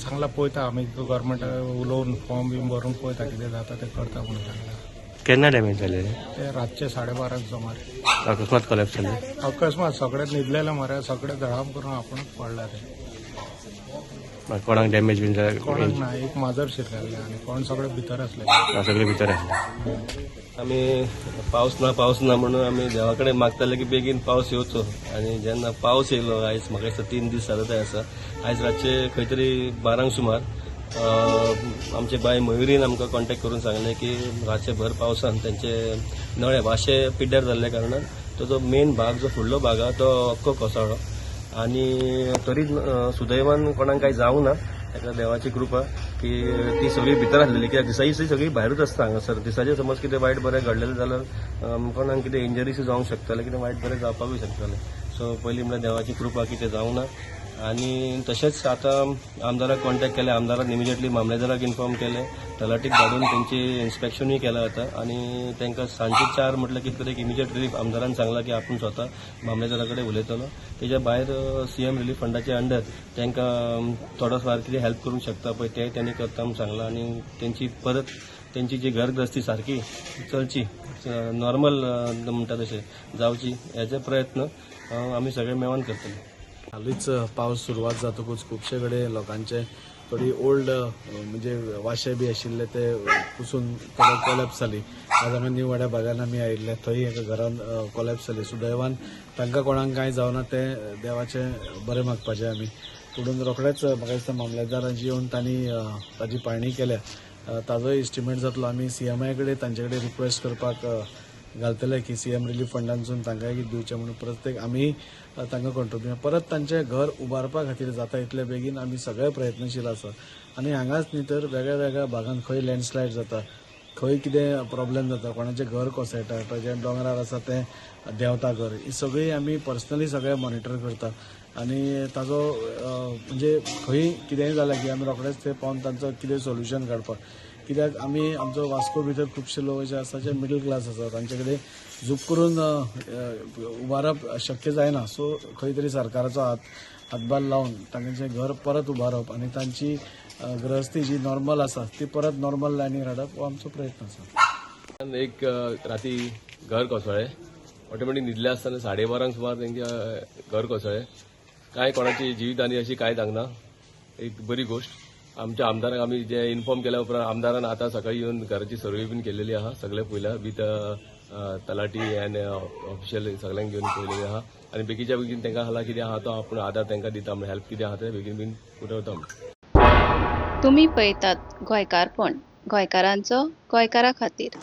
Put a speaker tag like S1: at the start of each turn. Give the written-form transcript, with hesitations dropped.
S1: सांगला पळयता आमी गव्हर्मेंट उलोवन फॉर्म बीन भरून पळयता कितें जाता तें करता म्हणून सांगला.
S2: केन्ना डॅमेज जाले
S1: ते रातचे 12:30 सुमार
S2: अकस्मात कोलॅप्स जाले.
S1: अकस्मात सगळे न्हिदलेले मरे सगळे धडाम करून आपणच पडला ते.
S2: कोणाक डॅमेज बीन
S1: कोणाक ना एक माजर शिरलेले आनी कोण सगळे भितर असले.
S2: सगळे भितर आसले.
S3: आम्ही पाऊस ना म्हणून आम्ही देवाकडे मागताले की बेगीन पाऊस येवचो आणि जेन्ना पाऊस येयलो आयज म्हाका दिसता 3 दीस जाले ते आसा. आयज रातचे खंय तरी 12 सुमार आमचे बाय मयुरीन आमकां कॉन्टॅक्ट करून सांगले की रातचे भर पावसान त्यांचे नळे वाशे पिड्ड्यार जाल्ले कारणान तो मेन भाग जो फुडलो भाग आहा तो अख्खो कोसळ्ळो आणि तरी सुदैवान कोणाक काही जावंक ना. ताका देवाची कृपा की ती सगळी भितर आसलेली कित्याक दिसाची सगळी भायरूच आसता हांगासर. दिसाचे समज कितें वायट बरें घडलेलें जाल्यार कोणाक कितें इंजरीस जावंक शकताले कितें वायट बरें जावपाकूय शकतालें. सो पयलीं म्हळ्यार देवाची कृपा की तें जावंक ना. आणि तशेंच आतां आमदाराक कॉन्टॅक्ट केले. आमदारान इमिजिएटली मामलेदाराक इन्फॉर्म केले. तलाटीक धाडून तेंची इन्स्पेक्शनूय केलें आतां आणि तांकां सांजचे 4 म्हटलं की एक इमिजिएट रिलीफ आमदारान सांगला की आपूण स्वता मामलेदारा कडेन उलयतलो. तेच्या भायर सीएम रिलीफ फंडाच्या अंडर तांकां थोडोफार कितें हेल्प करूंक शकता पळय तें तेणी करता म्हूण सांगलां आणि तेंची परत तेंची जी घरग्रस्ती सारकी चलची नॉर्मल म्हणटा तशें जावची हेचे प्रयत्न आमी सगळे मेळोन करतले.
S4: हालींच पावस सुरवात जातकूच खुबशे कडेन लोकांचे थोडी ओल्ड म्हणजे वाशे बी आशिल्ले ते पुसून थोडे कोलॅप्स जाली. आज आमी न्यू वाड्या भागान आमी आयिल्ले थंय एका घरान कोलॅप्स जाली. सुदैवान तांकां कोणाक कांय जावना ते देवाचे बरें मागपाचे आमी. पुढून रोखडेच म्हाका दिसता मामलेदारांची येवन तांणी ताजी पाळणी केल्या. ताजो एस्टिमेट जातलो. आमी सीएमआय कडेन तांचे कडेन रिक्वेस्ट करपाक घालतले की सीएम रिलीफ फंडांतसून तांकां कितें दिवचें म्हणून प्रत्येक आमी तांकां कंट्रोल परत तांचें घर उबारपा खातीर जाता इतले बेगीन आमी सगळे प्रयत्नशील आसा. आनी हांगाच न्ही तर वेगळ्या वेगळ्या भागांत खंय लँडस्लायड जाता, खंय कितें प्रॉब्लेम जाता, कोणाचें घर कोसळटा, जें दोंगरार आसा तें देंवता घर, ही सगळी आमी पर्सनली सगळे मॉनिटर करता. आनी ताजो म्हणजे खंय कितेंय जालें की आमी रोखडेच ते पावन तांचो कितें सोल्युशन काडपाक. कित्याक आमी आमचो वास्को भितर खुबशे लोक जे आसा जे मिडल क्लास आसा तांचे कडेन झूप करून उबारप शक्य जायना. सो खंय तरी सरकाराचो हातभार लावन तांचें घर परत उबारप आनी तांची गृहस्थी जी नॉर्मल आसा ती परत नॉर्मल लायनीर हाडप हो आमचो प्रयत्न आसा.
S3: एक राती घर कोसळ्ळें. ऑटोमॅटीक न्हिदले आसतना 12:30 सुमार तेंचे घर कोसळ्ळें. कांय कोणाची जिवीतहानी अशी कांय जावंक ना. एक बरी गोष्ट. आमच्या आमदाराक आमी जे इन्फॉर्म केल्या उपरांत आमदारान आतां सकाळी येवन घराची सर्वे बीन केलेली आहा. सगळे पयल्या विथ तलाटी आनी ऑफिशियल सगळ्यांक घेवन पयलेली आहा. आनी बेगीच्या बेगीन तांकां आसला कितें आहा तो आपूण आदार तांकां दिता म्हण हेल्प कितें आहा तें बेगीन बीन पुरवता म्हण.
S5: तुम्ही पळयतात गोंयकारपण, गोंयकारांचो गोंयकारा खातीर.